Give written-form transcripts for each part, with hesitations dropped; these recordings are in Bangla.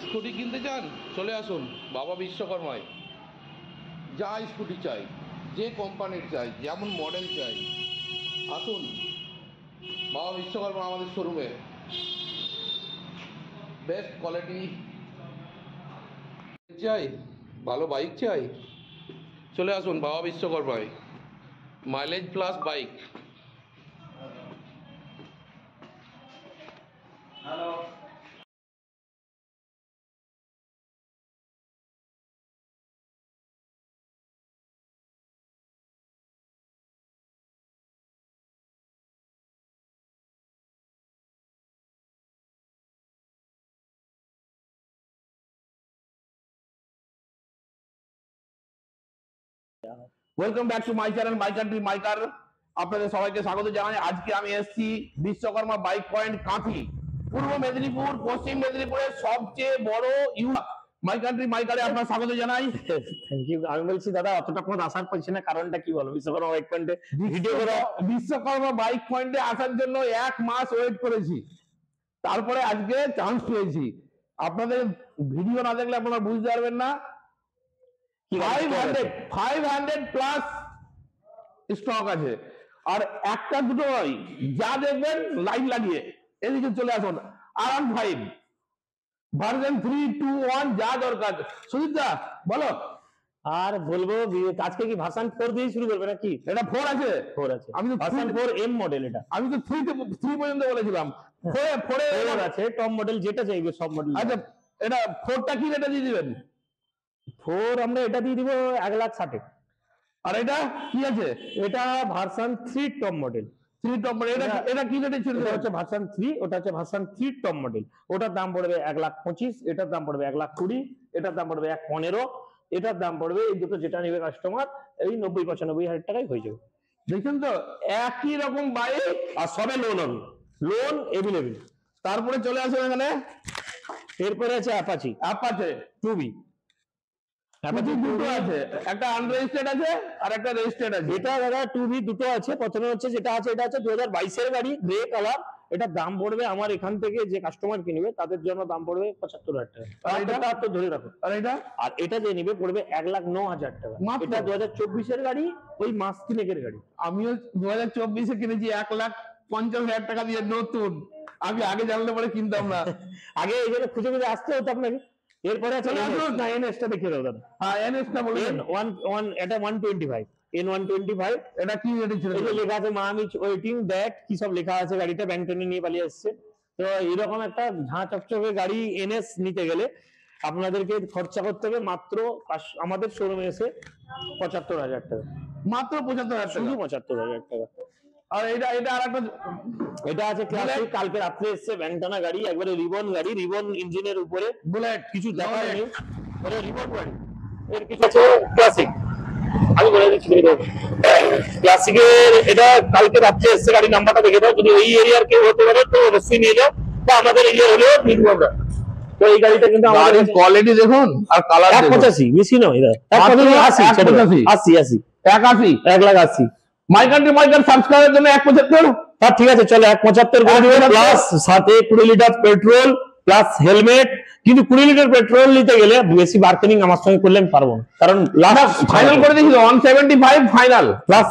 স্কুটি কিনতে চান চলে আসুন বাবা বিশ্বকর্মায়। যা স্কুটি চাই, যে কোম্পানির চাই, যেমন মডেল চাই, আসুন বাবা বিশ্বকর্মা আমাদের শোরুমে। বেস্ট কোয়ালিটি চাই, ভালো বাইক চাই, চলে আসুন বাবা বিশ্বকর্মায়। Mileage plus bike. Welcome back to my channel my country my car. আপনাদের সবাইকে স্বাগত জানাই। আজকে আমি এসেছি বিশ্বকর্মা বাইক পয়েন্ট কাঁথি, পূর্ব মেদিনীপুর পশ্চিম মেদিনীপুরের সবচেয়ে বড় মাই কান্ট্রি মাই কারে আপনার স্বাগত জানাই। Thank you. আমি বলছি দাদা অতটা পথ আসার পাচ্ছি না, কারণটা কি বলো? বিশ্বকর্মা বাইক পয়েন্টে ভিডিও করা, বিশ্বকর্মা বাইক পয়েন্টে আসার জন্য 1 মাস ওয়েট করেছি, তারপরে আজকে চান্স পেয়েছি। আপনাদের ভিডিও না দেখলে আপনারা বুঝতে পারবেন না। 500 প্লাস স্টক আছে, আর একটা দুটো নয়, যা দেখবেন লাইন লাগিয়ে এদিকে চলে আসুন। R15 ভার্সন 3, 2, 1 যা দরকার। সুজিত দা বলো। আর বলবো আজকে কি ভার্সন 4 দিয়ে শুরু করবে নাকি? এটা 4 আছে, 4 আছে। আমি তো ভার্সন 4 এম মডেল, এটা আমি তো 3 পর্যন্ত বলেছিলাম। 4 আছে, টপ মডেল যেটা চাইবে সব মডেল। আচ্ছা, এটা 4টা কি রেটে দিয়ে দিবেন? 4 আমরা এটা দিয়ে দিব 1,60,000। আর এটা কি আছে? এটা version 3 top model. 3 top model. এটা কি রেটে ছিল? এটা হচ্ছে ভার্সন 3, ওটা হচ্ছে ভার্সন 3 টপ মডেল। ওটার দাম পড়বে 1,25,000, এটার দাম পড়বে 1,20,000, এটার দাম পড়বে 1,15,000, এটার দাম পড়বে, এই দুটো যেটা নেবে কাস্টমার এই 90-95,000 টাকায় হয়ে যাবে। দেখছেন তো, একই রকম বাইক আর সবে লোন হবে, লোন এভেলেবেল। তারপরে চলে আসুন এখানে। এরপরে আছে অ্যাপাচি 2B। অ্যাপাচি দুটো আছে, একটা আনরেজিস্টার্ড আছে আর একটা রেজিস্টার্ড আছে। এটা দাদা 2B দুটো আছে। প্রথমে হচ্ছে যেটা আছে, এটা আছে 2022 এর গাড়ি, গ্রে কালার। এটার দাম পড়বে আমার এখান থেকে যে কাস্টমার কিনবে তাদের জন্য দাম পড়বে 75,000 টাকা। আর এটা তো ধরে রাখো। আর এটা যে নিবে পড়বে 1,09,000 টাকা। এটা 2024 এর গাড়ি, ওই মাস তিনেকের গাড়ি। আমিও 2024 এ কিনেছি 1,50,000 টাকা দিয়ে নতুন। আমি আগে জানলে পরে কিনতাম না। আগে এগুলো খুঁজে খুঁজে আসতে হতো আপনাকে। এরপরে আছে না, এনএসটা দেখিয়ে দাও দাদা। হ্যাঁ, এনএসটা বলেন। এটা 125 N125। এটা কি রেটে ছিল? এই যে লেখা আছে মামি ওয়েটিং দ্যাট, কি সব লেখা আছে। গাড়িটা ব্যাংটনে নিয়ে পালিয়ে আসছে। তো এরকম একটা ঝাঁ চকচকে গাড়ি এনএস নিতে গেলে আপনাদেরকে খরচা করতে হবে মাত্র আমাদের শোরুমে এসে 75,000 টাকা। মাত্র 75,000 টাকা, শুধু 75,000 টাকা। আর এটা আর একটা এটা আছে ক্লাসিক, কালকে রাত্রে এসছে ব্যাংটানা গাড়ি, একবারে রিবন গাড়ি, রিবন ইঞ্জিনের উপরে, বুলেট কিছু দেখার নেই। এটা রিবন গাড়ি। এর কিছু আছে ক্লাসিক, আমি বলে দিচ্ছি ক্লাসিকের। এটা কালকে রাত্রে এসছে গাড়ি, নাম্বারটা দেখে দাও। যদি ওই এরিয়ার কেউ হতে পারে তো অবশ্যই নিয়ে যাও, বা আমাদের এরিয়া হলেও নিয়ে আমরা। তো এই গাড়িটা কিন্তু আমাদের কোয়ালিটি দেখুন আর কালার দেখুন। 185 বেশি নয়, এটা 180 1,80,000 মাই কান্ট্রি মাই কার সাবস্ক্রাইবের জন্য 175। হ্যাঁ ঠিক আছে, চলো 175 করে দিবেন, প্লাস সাথে 20 লিটার পেট্রোল প্লাস হেলমেট। কিন্তু 20 লিটার পেট্রোল নিতে গেলে বেশি বার্গেনিং আমার সঙ্গে করলে আমি পারবো না, কারণ লাস্ট ফাইনাল করে দিয়েছিল 175 ফাইনাল। প্লাস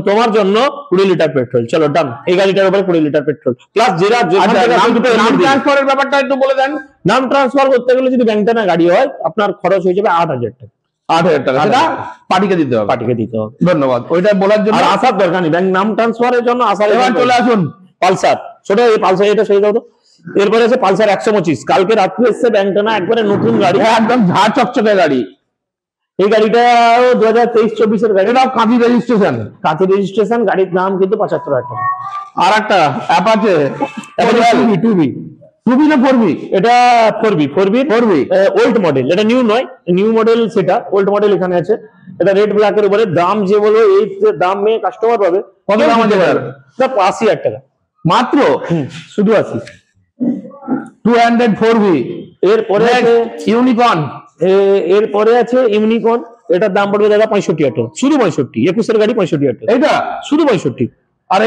তোমার জন্য 20 লিটার পেট্রোল। চলো ডান, এই গাড়িটার উপরে 20 লিটার পেট্রোল প্লাস যেটা। নাম ট্রান্সফারের ব্যাপারটা একটু বলে দেন। নাম ট্রান্সফার করতে গেলে যদি ব্যাংকটানা গাড়ি হয়, আপনার খরচ হয়ে যাবে 8,000 টাকা। 8,000 টাকা, সেটা পার্টিকে দিতে হবে। পার্টিকে দিতে হবে। ধন্যবাদ, ওইটা বলার জন্য। আর আসার দরকার নেই, ব্যাংক নাম ট্রান্সফারের জন্য আসার। এবার চলে আসুন পালসার, ছোট এই পালসার, এটা সেই দাও তো। এরপরে আছে পালসার 125, কালকে রাত্রে এসছে ব্যাংকটানা, একবারে নতুন গাড়ি, একদম ঝাঁ চকচকে গাড়ি। এই গাড়িটাও 2023-24 এর গাড়ি। এটাও কাঁথি রেজিস্ট্রেশন। কাঁথি রেজিস্ট্রেশন, গাড়ির নাম কিন্তু 75,000 টাকা। আর একটা অ্যাপাচে 2B না 4B? এটা 4B ওল্ড মডেল, এটা নিউ নয়, নিউ মডেল সেটা, ওল্ড মডেল এখানে আছে। এটা রেড ব্ল্যাকের উপরে। দাম যে বলবো, এই দাম মেয়ে কাস্টমার পাবে কত দাম আছে? 80,000 টাকা মাত্র, শুধু 80। 200 4B। এরপরে ইউনিকর্ন। এরপরে আছে ইউনিকর্ন, এটার দাম পড়বে দাদা 65,000 টাকা, শুধু 65। 21 এর গাড়ি 65,000 টাকা, এটা শুধু 65। আর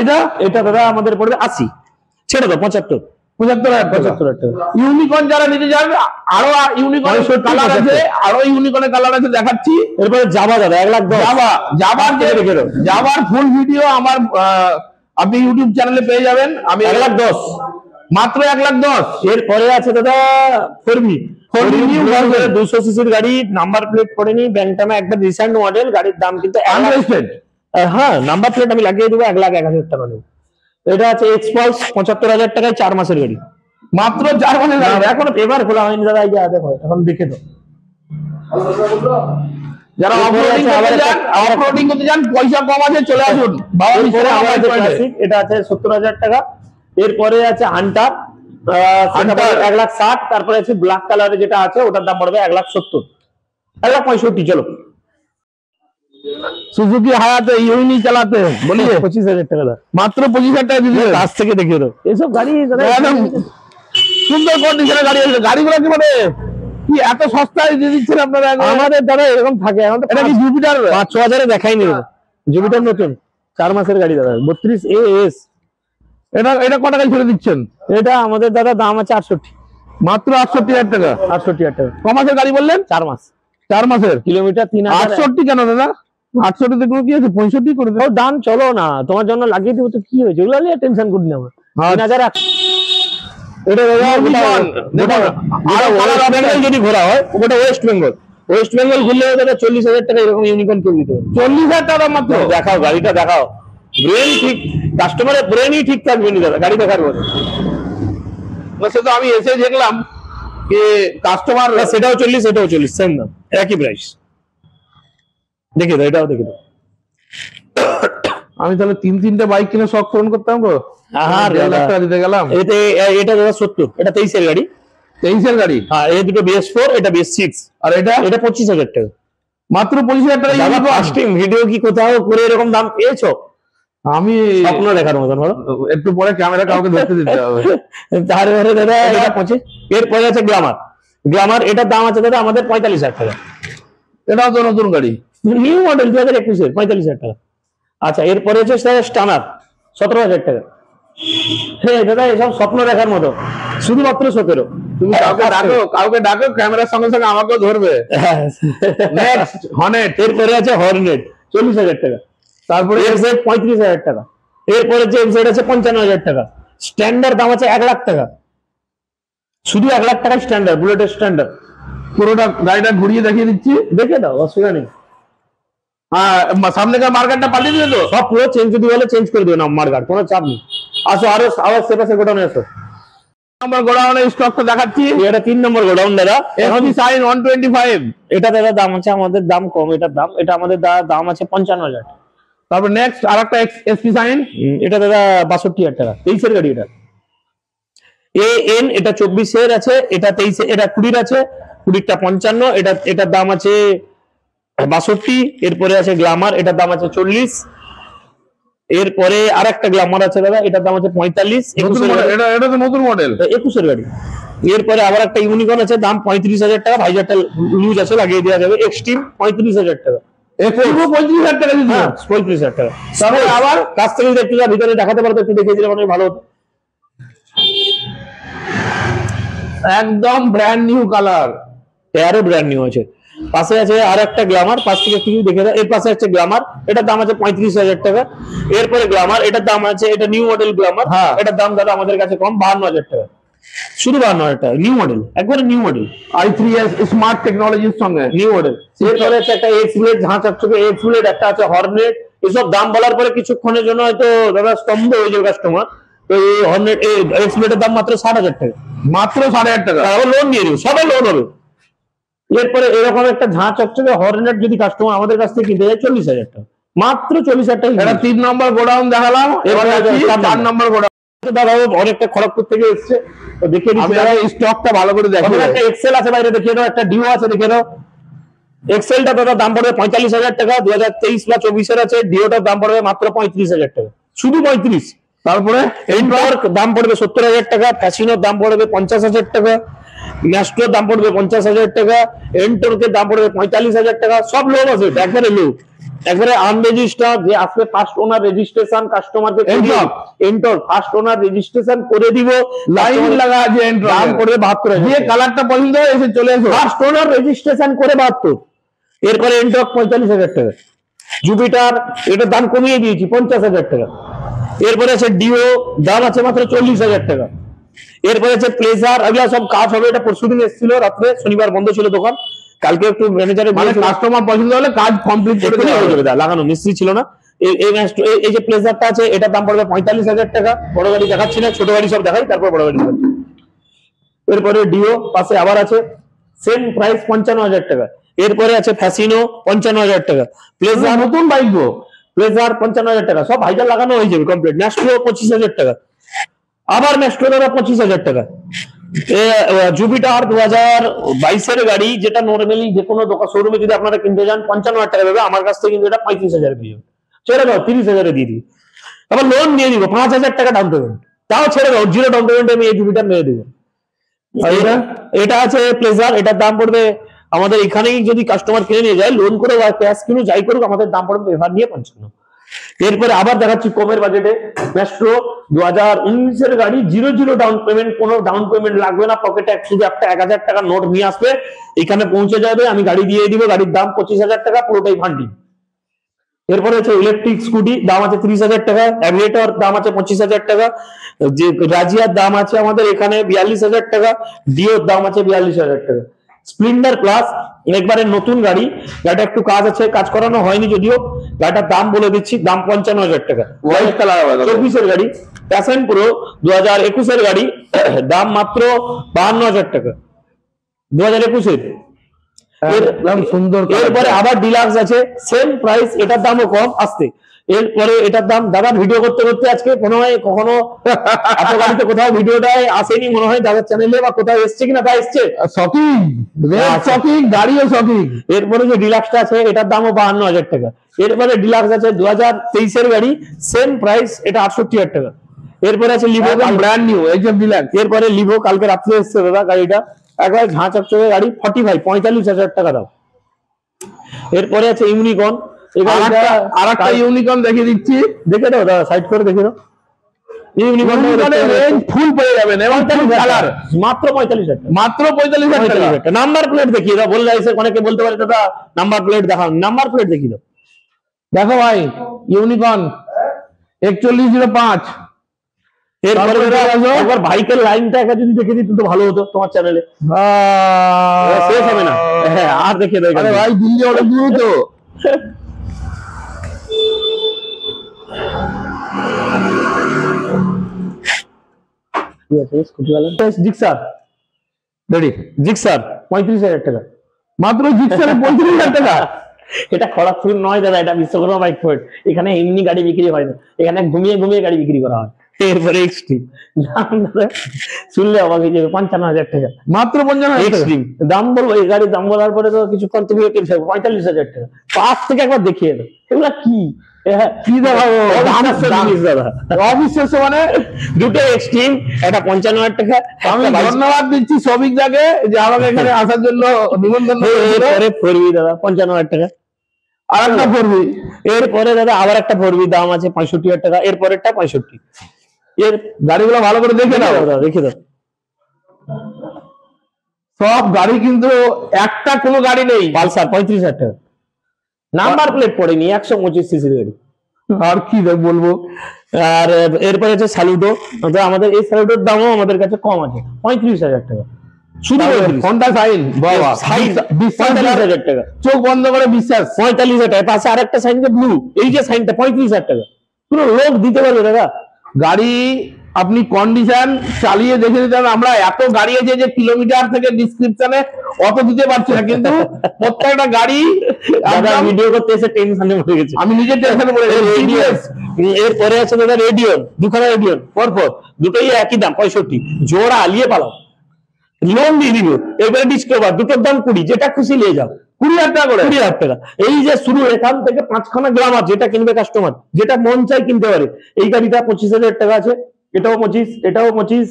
এটা দাদা আমাদের পড়বে 80, ছেড়ে দাও 75। 75,000 টাকা। 75,000 টাকা। ইউনিকর্ন যারা নিতে চান, আরো ইউনিকর্নের 65,000 কালার আছে, আরো ইউনিকর্নের কালার আছে, দেখাচ্ছি। এরপরে জাভা দাদা 1,10,000। জাভার ফুল ভিডিও আমার আপনি ইউটিউব চ্যানেলে পেয়ে যাবেন। আমি 1,10,000 মাত্র 1,10,000। এরপরে আছে দাদা 4V 200 সিসির গাড়ি, নাম্বার প্লেট পড়েনি, ব্যাংটামা একবার রিসেন্ট মডেল, গাড়ির দাম কিন্তু 1,00,000 হ্যাঁ নাম্বার প্লেট আমি লাগিয়ে দেবো 1,01,000 টাকা নেব। এটা আছে এক্সপালস 75,000 টাকায় 4 মাসের গাড়ি, মাত্র 4 মাসের গাড়ি। এখনো পেপার খোলা হয়নি দাদা, এই যে দেখো এখন দেখে তো। যারা অফরোডিং করতে চান, পয়সা কম আছে, চলে আসুন বাবা। এটা আছে 70,000 টাকা। এরপরে আছে হান্টার 1,60,000। তারপরে আছে ব্ল্যাক কালারে যেটা আছে ওটার দাম পড়বে 1,70,000, 1,65,000। চলো সুজুকি হায়াতে ইউনি চালাতে বলিয়ে 25,000 টাকা দাদা, মাত্র 25,000 টাকা দিতে কাছ থেকে দেখিয়ে দাও এইসব গাড়ি দাদা। একদম সুন্দর কন্ডিশনের গাড়ি আছে। গাড়িগুলো কি মানে কি এত সস্তায় দিয়ে দিচ্ছেন আপনারা? আমাদের দাদা এরকম থাকে, আমাদের এটা কি জুপিটার? 5-6 দেখাইনি দাদা। জুপিটার নতুন 4 মাসের গাড়ি দাদা, 32 AS। এটা কত টাকায় ছেড়ে দিচ্ছেন? এটা আমাদের দাদা দাম আছে 68, মাত্র 68,000 টাকা। 68,000 টাকা। ক মাসের গাড়ি বললেন? 4 মাস, 4 মাসের। কিলোমিটার 3,000। 68 কেন দাদা? 68 তে কোনো কি আছে? 65 করে দাও। দাম চলো না, তোমার জন্য লাগিয়ে দিব তো কি হয়েছে, ওগুলো নিয়ে টেনশন করি না আমরা। 3,000 এটা যদি ঘোরা হয় ওটা ওয়েস্ট বেঙ্গল, ওয়েস্ট বেঙ্গল ঘুরলে দাদা 40,000 টাকা এরকম ইউনিকর্ন কেউ দিতে হবে। 40,000 টাকা মাত্র। দেখাও গাড়িটা দেখাও, ব্রেন ঠিক, কাস্টমারের ব্রেনই ঠিক থাকবে না দাদা গাড়ি দেখার পরে। সে তো আমি এসে দেখলাম যে কাস্টমার সেটাও 40, এটাও 40, সেম দাম, একই প্রাইস। দেখে দাও, এটাও দেখে দাও। আমি তাহলে 3-3টে বাইক কিনে শখ পূরণ করতাম গো। আর 1.5 লাখ টাকা দিতে গেলাম। এটা দাদা 70, এটা 23 এর গাড়ি। 23 এর গাড়ি। হ্যাঁ, এই দুটো BS4, এটা BS6। আর এটা 25,000 টাকা। মাত্র 25,000 টাকা। দাদা ফার্স্ট টাইম ভিডিও কি কোথাও করে এরকম দাম পেয়েছো? আমি স্বপ্ন দেখার মতন বলো। একটু পরে ক্যামেরা কাউকে ধরতে দিতে হবে। তারপরে দাদা এটা 25। এরপরে আছে গ্ল্যামার। গ্ল্যামার এটার দাম আছে দাদা আমাদের 45,000 টাকা। এটাও তো নতুন গাড়ি, নিউ মডেল 2021 এর, 45,000 টাকা। আচ্ছা, এরপরে হচ্ছে স্টানার 17,000 টাকা। হ্যাঁ দাদা, এসব স্বপ্ন দেখার মতো, শুধুমাত্র 17। তুমি কাউকে ডাকো ক্যামেরার সঙ্গে সঙ্গে আমাকেও ধরবে। Next Hornet. এরপরে আছে হর্নেট 40,000 টাকা। তারপরে এফজেড 35,000 টাকা। এরপরে যে এফজেড আছে 55,000 টাকা। স্ট্যান্ডার্ড দাম আছে 1,00,000 টাকা, শুধু 1,00,000 টাকা স্ট্যান্ডার্ড, বুলেটের স্ট্যান্ডার্ড। পুরোটা গাড়িটা ঘুরিয়ে দেখিয়ে দিচ্ছি, দেখে দাও, অসুবিধা নেই। সামনেকার মার্কেটটা পাল্টে দিবে তো? সব পুরো চেঞ্জ যদি বলে চেঞ্জ করে দেবে না মার্কেট, কোনো চাপ নেই। আসো আরো আবার সেপাশে গোডাউনে আসো। নম্বর গোডাউনের স্টকটা দেখাচ্ছি। এটা 3 নম্বর গোডাউন দাদা। এখন সাইন 125। এটা দাদা দাম আছে আমাদের, দাম কম এটার দাম, এটা আমাদের দাম আছে 55,000। তারপর নেক্সট আরেকটা এসপি সাইন, এটা দাদা 62,000 টাকা, 23 এর গাড়ি। এটা AN, এটা 24 এর আছে, এটা 23, এটা 20 আছে, 20টা 55, এটার দাম আছে 62। এরপরে আছে গ্ল্যামার, এটার দাম আছে 40। এরপরে আরেকটা গ্ল্যামার আছে দাদা, এটার দাম আছে 45। এটা তো নতুন মডেল, 21 এর গাড়ি। এরপরে আবার একটা ইউনিকর্ন আছে, দাম 35,000 টাকা, ভাইজারটা লুজ আছে, লাগিয়ে দেওয়া যাবে। এক্সট্রিম 35,000 টাকা। 35,000 টাকা দিচ্ছি। 35,000 টাকা। তারপরে আবার কাছ থেকে যদি একটু ভিতরে দেখাতে পারতো, একটু দেখিয়ে দিলে মানে ভালো হতো। একদম ব্র্যান্ড নিউ কালার, এরও ব্র্যান্ড নিউ আছে। পাশে আছে আর একটা গ্ল্যামার, পাশ থেকে একটু দেখে দাও। এর পাশে আছে গ্ল্যামার, এটার দাম আছে 35,000 টাকা। এরপরে গ্ল্যামার, এটার দাম আছে, এটা নিউ মডেল গ্ল্যামার, এটার দাম দাদা আমাদের কাছে কম, 52,000 টাকা, শুধু 52,000 টাকা। নিউ মডেল, একবারে নিউ মডেল, i3s স্মার্ট টেকনোলজির সঙ্গে নিউ মডেল। এরপরে আছে একটা এক্স ব্লেড, ঝাঁ চকচকে এক্স ব্লেড, একটা আছে হর্নেট। এসব দাম বলার পরে কিছুক্ষণের জন্য হয়তো দাদা স্তম্ভ হয়ে যাবে কাস্টমার। তো এই হর্নেট, এক্স ব্লেডের দাম মাত্র 60,000 টাকা, মাত্র 60,000 টাকা। আবার লোন নিয়ে নেবে, সবাই লোন হবে। এরপরে এরকম একটা ঝাঁ চকচকে হর্নেট যদি কাস্টমার আমাদের কাছ থেকে কিনতে যায় 40,000 টাকা, মাত্র 40,000 টাকা। এটা 3 নম্বর গোডাউন দেখালাম, এবার 4 নম্বর গোডাউন। দাদা অনেকটা খড়গপুর থেকে এসছে, তো দেখিয়ে দিচ্ছি। স্টকটা ভালো করে দেখো। একটা এক্সেল আছে বাইরে, দেখিয়ে দাও। একটা ডিও আছে, দেখে দাও। এক্সেলটা দাদা দাম পড়বে 45,000 টাকা, 2023 বা 24 এর আছে। ডিওটার দাম পড়বে মাত্র 35,000 টাকা, শুধু 35। তারপরে এন্টর্ক দাম পড়বে 70,000 টাকা, ফ্যাসিনোর দাম পড়বে 50,000 টাকা, ম্যাস্ট্রোর দাম পড়বে 50,000 টাকা, এন্টর্কের দাম পড়বে 45,000 টাকা। সব লোক আছে, একবারে লোক। একবারে আনরেজিস্টার যে আসবে ফার্স্ট ওনার রেজিস্ট্রেশন কাস্টমারকে এন্টর ফার্স্ট ওনার রেজিস্ট্রেশন করে দিব, লাইন লাগা আছে এন্ট্রান্স দাম পড়বে 72,000, যে কালারটা পছন্দ হয় এসে চলে এসো, ফার্স্ট ওনার রেজিস্ট্রেশন করে 72। এরপরে এন্টক 45,000 টাকা, জুপিটার এটার দাম কমিয়ে দিয়েছি 50,000 টাকা। এরপরে আছে ডিও, দাম আছে মাত্র 40,000 টাকা। এরপরে আছে প্লেজার, এগুলা সব কাজ হবে, এটা পরশুদিন এসেছিল রাত্রে, শনিবার বন্ধ ছিল দোকান, কালকে একটু ম্যানেজারে মানে কাস্টমার পছন্দ হলে কাজ কমপ্লিট করে দেওয়া হয়ে যাবে, লাগানো মিস্ত্রি ছিল না। এই যে প্লেজারটা আছে এটার দাম পড়বে 45,000 টাকা। বড় গাড়ি দেখাচ্ছি না, ছোট গাড়ি সব দেখাই, তারপর বড় গাড়ি দেখাচ্ছি। এরপরে ডিও পাশে আবার আছে, সেম প্রাইস 55,000 টাকা। এরপরে আছে ফ্যাসিনো 55,000 টাকা, প্লেজার নতুন বাইক গো, প্লেজার 55,000 টাকা, সব হাইজার লাগানো হয়ে যাবে কমপ্লিট। ম্যাস্ট্রো 25,000 টাকা, আবার ম্যাস্ট্রো দাদা 25,000 টাকা। জুপিটার 2022-এর গাড়ি, যেটা নর্মালি যে কোনো দোকান শোরুমে যদি আপনারা কিনতে যান 55,000 টাকা দেবে, আমার কাছ থেকে কিন্তু এটা 35,000 পেয়ে যাবে। ছেড়ে দাও 30,000-এ দিয়ে দিই, আবার লোন দিয়ে দিব 5,000 টাকা ডাউন পেমেন্ট, তাও ছেড়ে দাও, জিরো ডাউন পেমেন্টে আমি এই জুপিটার নিয়ে দিব। এটা আছে প্লেজার, এটার দাম পড়বে আমাদের এখানেই যদি কাস্টমার কিনে নিয়ে যায়, লোন করে বা ক্যাশ কিনে যাই করুক, আমাদের দাম পড়বে এবার নিয়ে 55। এরপরে আবার দেখাচ্ছি কমের বাজেটে ম্যাস্ট্রো 2019-এর গাড়ি, 0 ডাউন পেমেন্ট, কোনো ডাউন পেমেন্ট লাগবে না, পকেটে শুধু একটা 1,000 টাকা নোট নিয়ে আসবে, এখানে পৌঁছে যাবে, আমি গাড়ি দিয়ে দিব, গাড়ির দাম 25,000 টাকা, পুরোটাই ফান্ডিং। এরপরে হচ্ছে ইলেকট্রিক স্কুটি, দাম আছে 30,000 টাকা, অ্যাভিয়েটর দাম আছে 25,000 টাকা, যে রাজিয়ার দাম আছে আমাদের এখানে 42,000 টাকা, ডিওর দাম আছে 42,000 টাকা। স্প্লেন্ডার প্লাস একবারে নতুন গাড়ি, গাড়িটা একটু কাজ আছে, কাজ করানো হয়নি যদিও, গাড়িটার দাম বলে দিচ্ছি, দাম 55,000 টাকা। 24-এর গাড়ি, প্যাশন প্রো 2021-এর গাড়ি, দাম মাত্র 52,000 টাকা 2021-এর। সুন্দর। এরপরে আবার ডিলাক্স আছে, সেম প্রাইস, এটার দামও কম আসতে। এরপরে এটার দাম দাদা ভিডিও করতে করতে আজকে মনে হয় কখনো এত গাড়িতে কোথাও ভিডিওটাই আসেনি মনে হয় দাদার চ্যানেলে, বা কোথাও এসছে কিনা, তা এসছে শকিং, শকিং গাড়িও শকিং। এরপরে যে ডিলাক্সটা আছে এটার দামও 52,000 টাকা। এরপরে ডিলাক্স আছে 2023-এর গাড়ি, সেম প্রাইস, এটা 68,000 টাকা। এরপরে আছে Livo, brand new HF deluxe. এরপরে লিভো কালকে রাত্রে এসছে দাদা, গাড়িটা একবার ঝাঁ চকচকে গাড়ি, 45,000 টাকা দাম। এরপরে আছে ইউনিকর্ন, আর একটা ইউনিকর্ন দেখিয়ে দিচ্ছি, দেখে দাও দাদা, সাইড করে দেখে দাও। ইউনিকর্ন ফুল পেয়ে যাবেন এবং কালার মাত্র 45,000 টাকা, মাত্র 45,000 টাকা। নাম্বার প্লেট দেখিয়ে দাও, বললে এসে অনেকে বলতে পারে দাদা নাম্বার প্লেট দেখাও, নাম্বার প্লেট দেখিয়ে দাও। দেখো ভাই, ইউনিকর্ন 4105। এরপরে একবার বাইকের লাইনটা একটা যদি দেখে দিত তো ভালো হতো তোমার চ্যানেলে, শেষ হবে না। হ্যাঁ, আর দেখিয়ে দাও। আরে ভাই, দিল্লি অনেক দূর তো। জিক্সার রেডি, জিক্সার 35,000 টাকা মাত্র, জিক্সারে 35,000 টাকা। এটা খড়গপুর নয় দাদা, এটা বিশ্বকর্মা বাইক পয়েন্ট, এখানে এমনি গাড়ি বিক্রি হয় না, এখানে ঘুমিয়ে ঘুমিয়ে গাড়ি বিক্রি করা হয়। এরপরে এক্সট্রিম, দাম দাদা শুনলে অবাক হয়ে যাবে, 55,000 টাকা মাত্র। 55,000 এক্সট্রিম দাম বলবো, এই গাড়ির দাম বলার পরে তো কিছুক্ষণ তুমি 45,000 টাকা। পাশ থেকে একবার দেখিয়ে দাও এগুলা কি, কি দেখাবো দাদা, অবিশ্বাস্য। মানে দুটো এক্সট্রিম, একটা 55,000 টাকা। আমি ধন্যবাদ দিচ্ছি সবিকদাকে যে আমাকে এখানে আসার জন্য নিমন্ত্রণ করবি দাদা, 55,000 টাকা। আর একটা করবি, এরপরে দাদা আবার একটা করবি, দাম আছে 65,000 টাকা, এরপরেরটা 65। এর গাড়িগুলো ভালো করে দেখে দাও দাদা, দেখে দাও, সব গাড়ি কিন্তু একটা কোনো গাড়ি নেই। পালসার 35,000 টাকা, নাম্বার প্লেট পড়েনি, 125 সিসির গাড়ি। আর কি বলবো। আর এরপরে হচ্ছে স্যালুটো, আমাদের এই স্যালুটোর দামও আমাদের কাছে কম আছে, 35,000 টাকা শুধু। ফোনটা সাইন, বাবা, 45,000 টাকা, চোখ বন্ধ করে বিশ্বাস। 45,000 টাকা। পাশে আরেকটা সাইন ব্লু, এই যে সাইনটা 35,000 টাকা, পুরো লোক দিতে পারবে দাদা। গাড়ি আপনি কন্ডিশন চালিয়ে দেখে দিতে হবে। আমরা এত গাড়ি আছে যে কিলোমিটার থেকে ডিসক্রিপশনে অত দিতে পারছি না, কিন্তু প্রত্যেকটা গাড়ি ভিডিও করতে এসে টেনশনে পড়ে গেছে, আমি নিজে টেনশনে পড়ে গেছি। এরপরে আছে দাদা রেডিয়ন, দুখানা রেডিয়ন পরপর, দুটোই একই দাম 65, জোড়া আলিয়ে পালাও, লোন দিয়ে দিব। এবারে ডিসকভার, দুটোর দাম 20, যেটা খুশি নিয়ে যাও, 20,000 টাকা করে, 20,000 টাকা। এই যে শুরু এখান থেকে 5খানা গ্লামার, যেটা কিনবে কাস্টমার, যেটা মন চাই কিনতে পারে। এই গাড়িটা 25,000 টাকা আছে, এটাও 25, এটাও 25,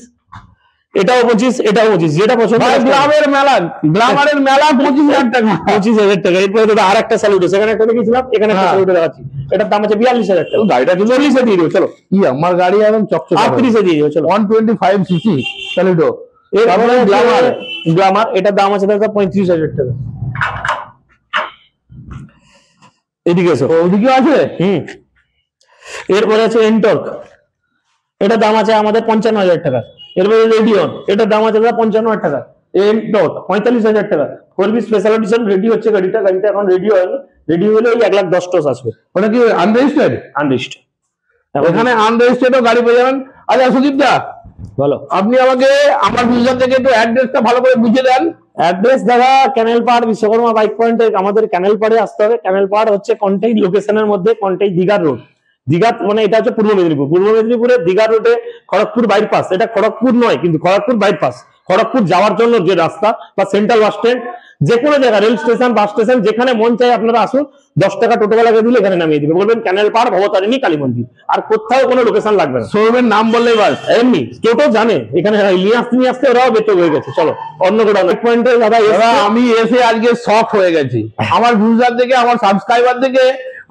এটাও 25, এটাও 25, যেটা পছন্দ ভাই গ্লামারের মেলা 25,000 টাকা। 25,000 টাকা। এরপরে দাদা আর একটা স্যালুট, সেখানে একটা দেখেছিলাম, এখানে একটা হ্যাঁ। স্যালুট দেখাচ্ছি, এটার দাম আছে 42,000 টাকা। গাড়িটা কিন্তু 40-এ দিয়ে দিও চলো, কি আমার গাড়ি একদম চকচকে 38-এ দিয়ে দিও চলো। 125 সিসি স্যালুটো। তারপরে গ্লামার, এটার দাম আছে দাদা 35,000 টাকা। এদিকে এসো। ওদিকেও আছে। এরপরে আছে এনটর্ক, এটার দাম আছে আমাদের 55,000 টাকা। এরপরে রেডিয়ন, এটার দাম আছে দাদা 55,000 টাকা। এনটর্ক 45,000 টাকা। 4B স্পেশাল এডিশন রেডি হচ্ছে গাড়িটা, এখন রেডি হয়নি, রেডি হলে ওই 1,10,000 আসবে। ওটা কি আনরেজিস্টার্ড? আনরেজিস্টার্ড, এখানে আনরেজিস্টার্ডও গাড়ি পেয়ে যাবেন। আচ্ছা সুদীপ দা, বলো। আপনি আমাকে আমার বিজনেস থেকে একটু অ্যাড্রেসটা ভালো করে বুঝিয়ে দেন। অ্যাড্রেস দাদা ক্যানেল পাড়, বিশ্বকর্মা বাইক পয়েন্টে আমাদের ক্যানেল পাড়ে আসতে হবে। ক্যানেল পাড় হচ্ছে কন্টাই লোকেশনের মধ্যে, কন্টাই দীঘার রোড। দীঘা মানে এটা হচ্ছে পূর্ব মেদিনীপুর, পূর্ব মেদিনীপুরের দীঘা রোডে খড়গপুর বাইপাস, এটা খড়গপুর নয় কিন্তু খড়গপুর বাইপাস। খড়গপুর যাওয়ার জন্য যে রাস্তা বা সেন্ট্রাল বাস স্ট্যান্ড, যে কোনো জায়গা, রেল স্টেশন, বাস স্টেশন, যেখানে মন চাই আপনারা আসুন, 10 টাকা টোটোওয়ালাকে দিলে এখানে নামিয়ে দিবে, বলবেন ক্যানেল পাড় ভবতারিণী কালী মন্দির, আর কোথাও কোনো লোকেশন লাগবে না। শোরুমের নাম বললেই বাস, এমনি টোটো জানে এখানে নিয়ে আসতে ওরাও বেতন হয়ে গেছে। চলো অন্য গোডাউন পয়েন্টে দাদা আমি এসে আজকে শক হয়ে গেছি। আমার ভিউজার থেকে, আমার সাবস্ক্রাইবার থেকে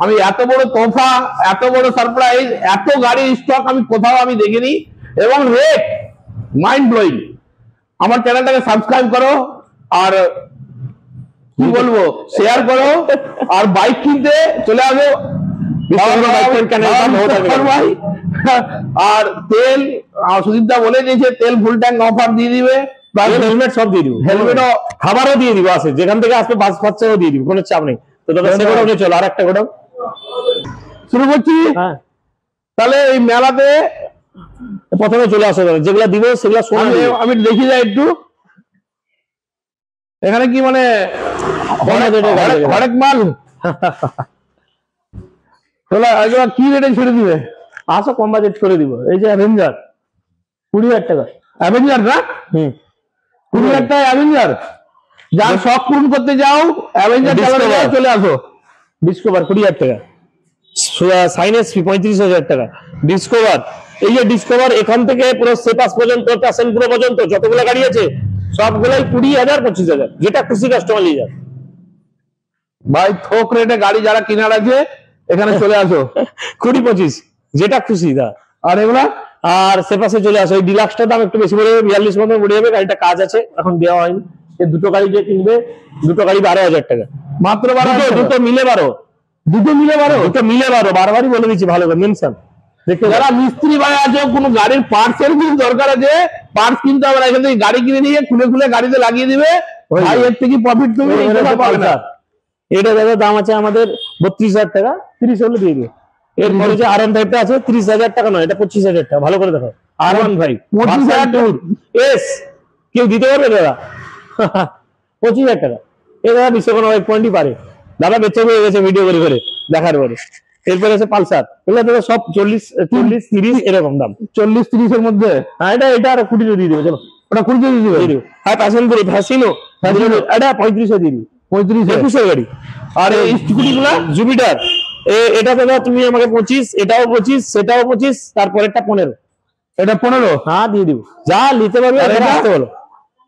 আমি এত বড় তোফা, এত বড় সারপ্রাইজ, এত গাড়ির স্টক আমি কোথাও আমি দেখিনি, এবং রেট মাইন্ড ব্লোয়িং। আমার চ্যানেলটাকে সাবস্ক্রাইব করো, আর কি বলবো, শেয়ার করো, আর বাইক কিনতে চলে আসো ভাই। আর তেল সুদীপদা বলে দিয়েছে, তেল ফুল ট্যাঙ্ক অফার দিয়ে দিবে, হেলমেট সব দিয়ে দিব, হেলমেটও, খাবারও দিয়ে দিব, আছে যেখান থেকে আসবে বাস খরচাও দিয়ে দিব, কোনো চাপ নেই। তো দাদা সে গোডাউনে চলো, আর একটা গোডাউন শুরু করছি। হ্যাঁ, তাহলে এই মেলাতে প্রথমে চলে আসো, যেগুলা দিব সেগুলা আমি দেখি যাই একটু। এখানে কি মানে হরেক মাল কি রেটে ছেড়ে দিবে? আসো, কম বাজেট করে দিব। এই যে অ্যাভেঞ্জার 20,000 টাকা। অ্যাভেঞ্জার না? 20,000 টাকা অ্যাভেঞ্জার। যার শখ পূরণ করতে যাও, অ্যাভেঞ্জার চলে আসো। ডিসকভার 20,000 টাকা। সাইনেস 35,000 টাকা। ডিসকভার, এই যে ডিসকভার এখান থেকে পুরো সেপাস পর্যন্ত, প্যাশন প্রো পর্যন্ত যতগুলো গাড়ি আছে সবগুলাই 20,000, 25,000, যেটা খুশি কাস্টমার নিয়ে যাবে। ভাই থোক রেটে গাড়ি যারা কেনার আছে এখানে চলে আসো। 20-25 যেটা খুশি দা। আর এগুলা, আর সেপাসে চলে আসো। এই ডিলাক্সটার দাম একটু বেশি পড়ে যাবে, 42 মতো পড়ে যাবে। গাড়িটা কাজ আছে, এখন দেওয়া হয়নি। এই দুটো গাড়ি যে কিনবে, দুটো গাড়ি 12,000 টাকা মাত্র 12,000। দুটো মিলে 12, দুটো মিলে 12, দুটো মিলে 12। বারবারই বলে দিচ্ছি, ভালো করে মেনশন। যারা মিস্ত্রি ভাই আছে, কোনো গাড়ির পার্টস এর কিছু দরকার আছে, পার্টস কিনতে হবে না, এখান থেকে গাড়ি কিনে নিয়ে খুলে খুলে গাড়িতে লাগিয়ে দিবে ভাই। এর থেকে প্রফিট তুমি পাবে না। এটা দাদা দাম আছে আমাদের 32,000 টাকা, 30 হলে দিয়ে দিবে। এরপরে যে R15 টা আছে 30,000 টাকা নয়, এটা 25,000 টাকা। ভালো করে দেখো, R15 25,000 এস কেউ দিতে পারবে দাদা? 25,000 টাকা। এ দাদা বিশ্বকর্মা বাইক পয়েন্টই পারে দাদা, বেচে হয়ে গেছে ভিডিও করে করে দেখার পরে। এরপরে আছে পালসার, এগুলো দাদা সব 40, 30 এরকম দাম। 40-30 এর মধ্যে। হ্যাঁ, এটা আর 20 দিয়ে দিবে। চলো ওটা 20 দিয়ে দিবে। হ্যাঁ, প্যাশন করে ফ্যাসিনো এটা 35 দিয়ে দিবে। 35 21 গাড়ি। আর এই স্কুটি গুলা জুপিটার, এটা দাদা তুমি আমাকে 25, এটাও 25, সেটাও 25, তারপরেরটা 15। এটা 15? হ্যাঁ, দিয়ে দিব, যা নিতে পারবে আসতে বলো।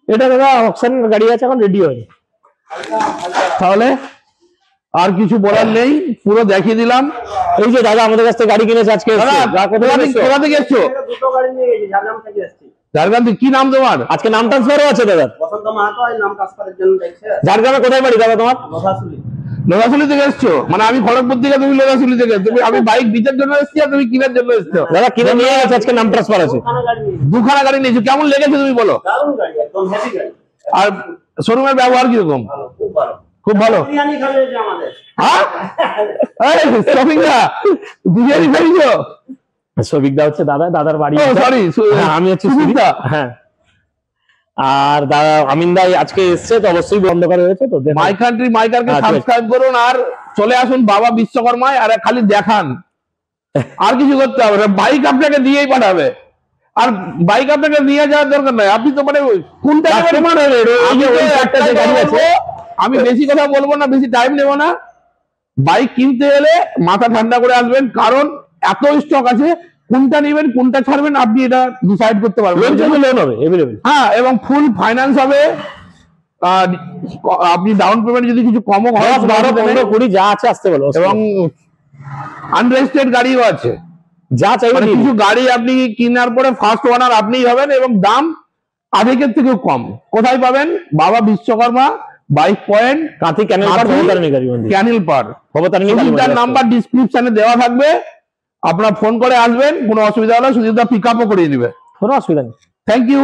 এটা দাদা অকশন গাড়ি আছে, এখন রেডি হয়নি। তাহলে আর কিছু বলার নেই, পুরো দেখিয়ে দিলাম। এই যে দাদা আমাদের কাছ থেকে গাড়ি কিনেছে আজকে। কোথা থেকে এসছো? দুটো গাড়ি নিয়ে গেছি, ঝাড়গ্রাম থেকে এসেছি। ঝাড়গ্রাম থেকে? কি নাম তোমার? আজকে নাম ট্রান্সফারও আছে দাদা। বসন্ত মাহাতো, নাম ট্রান্সফারের জন্য দেখছে। ঝাড়গ্রামে কোথায় বাড়ি দাদা তোমার? লোধাশুলি। লোধাশুলি থেকে এসছো? মানে আমি খড়গপুর থেকে, তুমি লোধাশুলি থেকে। তুমি, আমি বাইক বিচার জন্য এসছি আর তুমি কিনার জন্য এসছো। দাদা কিনে নিয়ে গেছে, আজকে নাম ট্রান্সফার আছে। দুখানা গাড়ি নিয়েছো, কেমন লেগেছে তুমি বলো? দারুণ গাড়ি, একদম হেভি গাড়ি। আর শোরুমের ব্যবহার কিরকম? ভালো, খুব ভালো। খুব ভালো। বিরিয়ানি খাবে আমাদের। হ্যাঁ, শপিং না বিরিয়ানি খাইছো? সবিকদা হচ্ছে দাদা, দাদার বাড়ি। সরি, আমি হচ্ছে সুদীপদা। হ্যাঁ, আর দাদা আমিন ভাই আজকে এসছে, তো অবশ্যই বন্ধ করা হয়েছে। তো মাই কান্ট্রি মাইকারকে সাবস্ক্রাইব করুন, আর চলে আসুন বাবা বিশ্বকর্মায়, আর খালি দেখান, আর কিছু করতে হবে না। বাইক আপনাকে দিয়েই পাঠাবে, আর বাইক আপনাকে নিয়ে যাওয়ার দরকার নাই। আপনি তো মানে কোনটা আমি বেশি কথা বলবো না, বেশি টাইম নেবো না। বাইক কিনতে এলে মাথা ঠান্ডা করে আসবেন, কারণ এত স্টক আছে, কোনটা নেবেন কোনটা ছাড়বেন আপনি এটা ডিসাইড করতে পারবেন। লোন চাইলে লোন হবে এভেলেবেল। হ্যাঁ, এবং ফুল ফাইন্যান্স হবে। আপনি ডাউন পেমেন্ট যদি কিছু কমও হয় 10, 12, 15, 20 যা আছে আসতে বলো। এবং আনরেজিস্টার্ড গাড়িও আছে। যা চাইবে মানে নিয়ে কিছু নিন। গাড়ি আপনি কেনার পরে ফার্স্ট ওনার আপনিই হবেন এবং দাম আধেকের থেকেও কম। কোথায় পাবেন? বাবা বিশ্বকর্মা বাইক পয়েন্ট, কাঁথি ক্যানেল পার, ভবতারিণী কালী মন্দির। ক্যানিল পার। ভবতারিণী কালী সুজিতার মন্দির। নাম্বার ডিসক্রিপশনে দেওয়া থাকবে, আপনারা ফোন করে আসবেন, কোনো অসুবিধা হলে সুজিতা পিক আপও করিয়ে দিবে। কোনো অসুবিধা নেই। Thank you.